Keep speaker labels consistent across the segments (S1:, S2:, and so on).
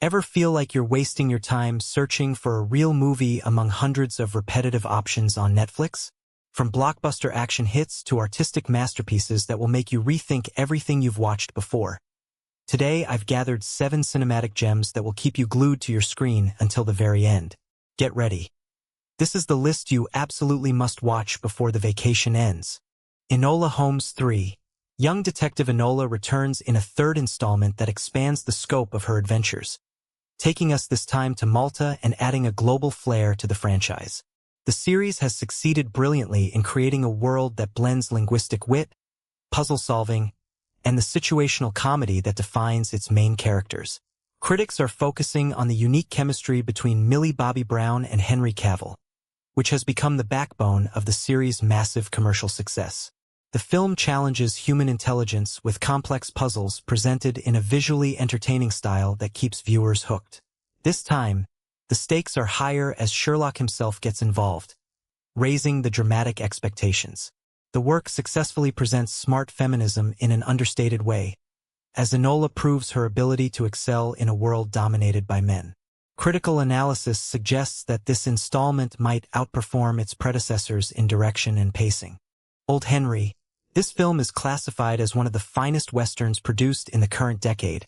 S1: Ever feel like you're wasting your time searching for a real movie among hundreds of repetitive options on Netflix? From blockbuster action hits to artistic masterpieces that will make you rethink everything you've watched before. Today, I've gathered 7 cinematic gems that will keep you glued to your screen until the very end. Get ready. This is the list you absolutely must watch before the vacation ends. Enola Holmes 3. Young detective Enola returns in a third installment that expands the scope of her adventures, taking us this time to Malta and adding a global flair to the franchise. The series has succeeded brilliantly in creating a world that blends linguistic wit, puzzle solving, and the situational comedy that defines its main characters. Critics are focusing on the unique chemistry between Millie Bobby Brown and Henry Cavill, which has become the backbone of the series' massive commercial success. The film challenges human intelligence with complex puzzles presented in a visually entertaining style that keeps viewers hooked. This time, the stakes are higher as Sherlock himself gets involved, raising the dramatic expectations. The work successfully presents smart feminism in an understated way, as Enola proves her ability to excel in a world dominated by men. Critical analysis suggests that this installment might outperform its predecessors in direction and pacing. Old Henry. This film is classified as one of the finest westerns produced in the current decade,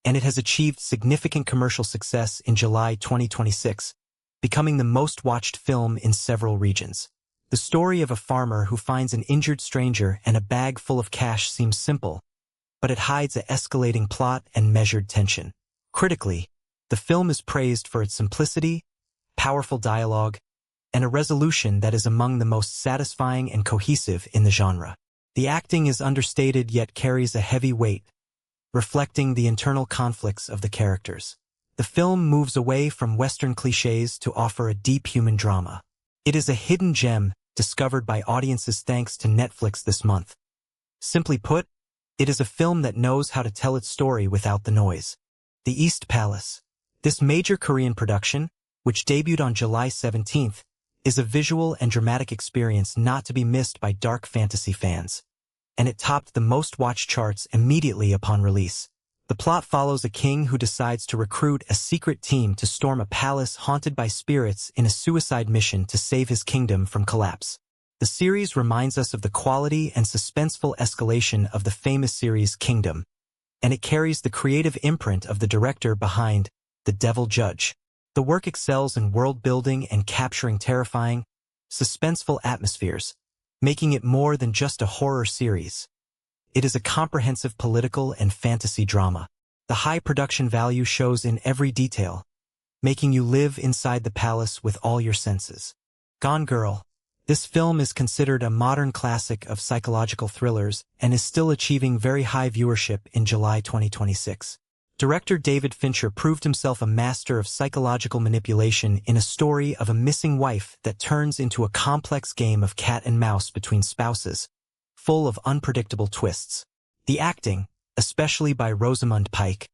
S1: and it has achieved significant commercial success in July 2026, becoming the most-watched film in several regions. The story of a farmer who finds an injured stranger and a bag full of cash seems simple, but it hides an escalating plot and measured tension. Critically, the film is praised for its simplicity, powerful dialogue, and a resolution that is among the most satisfying and cohesive in the genre. The acting is understated yet carries a heavy weight, reflecting the internal conflicts of the characters. The film moves away from Western cliches to offer a deep human drama. It is a hidden gem discovered by audiences thanks to Netflix this month. Simply put, it is a film that knows how to tell its story without the noise. The East Palace. This major Korean production, which debuted on July 17th, is a visual and dramatic experience not to be missed by dark fantasy fans, and it topped the most-watched charts immediately upon release. The plot follows a king who decides to recruit a secret team to storm a palace haunted by spirits in a suicide mission to save his kingdom from collapse. The series reminds us of the quality and suspenseful escalation of the famous series Kingdom, and it carries the creative imprint of the director behind The Devil Judge. The work excels in world-building and capturing terrifying, suspenseful atmospheres, making it more than just a horror series. It is a comprehensive political and fantasy drama. The high production value shows in every detail, making you live inside the palace with all your senses. Gone Girl. This film is considered a modern classic of psychological thrillers and is still achieving very high viewership in July 2026. Director David Fincher proved himself a master of psychological manipulation in a story of a missing wife that turns into a complex game of cat and mouse between spouses, full of unpredictable twists. The acting, especially by Rosamund Pike,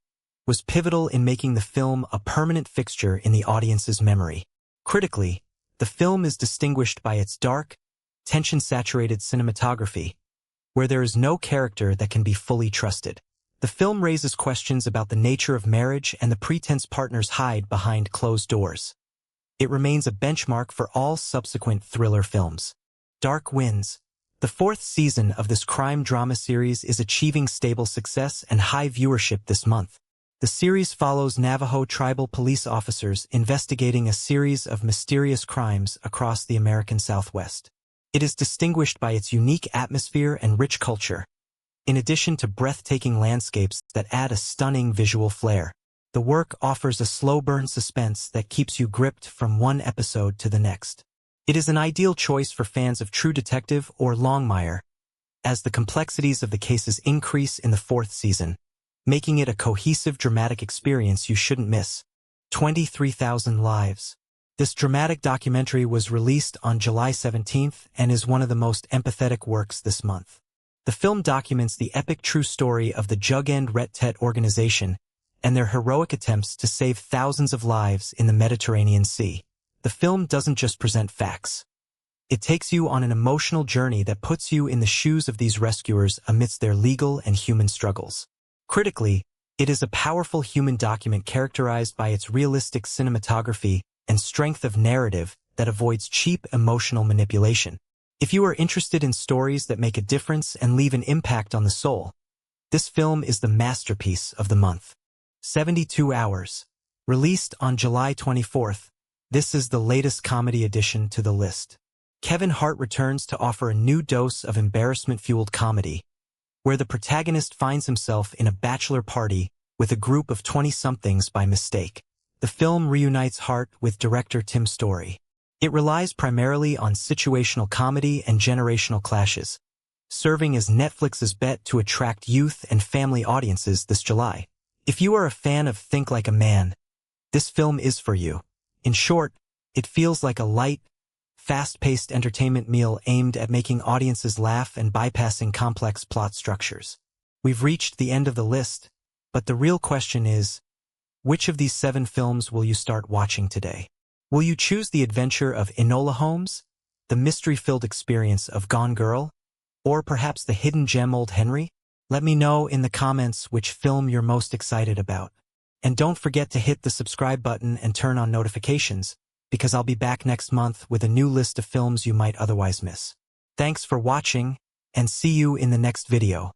S1: was pivotal in making the film a permanent fixture in the audience's memory. Critically, the film is distinguished by its dark, tension-saturated cinematography, where there is no character that can be fully trusted. The film raises questions about the nature of marriage and the pretense partners hide behind closed doors. It remains a benchmark for all subsequent thriller films. Dark Winds. The 4th season of this crime drama series is achieving stable success and high viewership this month. The series follows Navajo tribal police officers investigating a series of mysterious crimes across the American Southwest. It is distinguished by its unique atmosphere and rich culture, in addition to breathtaking landscapes that add a stunning visual flair. The work offers a slow-burn suspense that keeps you gripped from one episode to the next. It is an ideal choice for fans of True Detective or Longmire, as the complexities of the cases increase in the 4th season, making it a cohesive dramatic experience you shouldn't miss. 23,000 Lives. This dramatic documentary was released on July 17th and is one of the most empathetic works this month. The film documents the epic true story of the Jug-End Ret Tet organization and their heroic attempts to save thousands of lives in the Mediterranean Sea. The film doesn't just present facts. It takes you on an emotional journey that puts you in the shoes of these rescuers amidst their legal and human struggles. Critically, It is a powerful human document characterized by its realistic cinematography and strength of narrative that avoids cheap emotional manipulation. If you are interested in stories that make a difference and leave an impact on the soul, this film is the masterpiece of the month. 72 Hours. Released on July 24th, this is the latest comedy addition to the list. Kevin Hart returns to offer a new dose of embarrassment-fueled comedy, where the protagonist finds himself in a bachelor party with a group of 20-somethings by mistake. The film reunites Hart with director Tim Story. It relies primarily on situational comedy and generational clashes, serving as Netflix's bet to attract youth and family audiences this July. If you are a fan of Think Like a Man, this film is for you. In short, it feels like a light, fast-paced entertainment meal aimed at making audiences laugh and bypassing complex plot structures. We've reached the end of the list, but the real question is, which of these 7 films will you start watching today? Will you choose the adventure of Enola Holmes, the mystery-filled experience of Gone Girl, or perhaps the hidden gem Old Henry? Let me know in the comments which film you're most excited about. And don't forget to hit the subscribe button and turn on notifications, because I'll be back next month with a new list of films you might otherwise miss. Thanks for watching, and see you in the next video.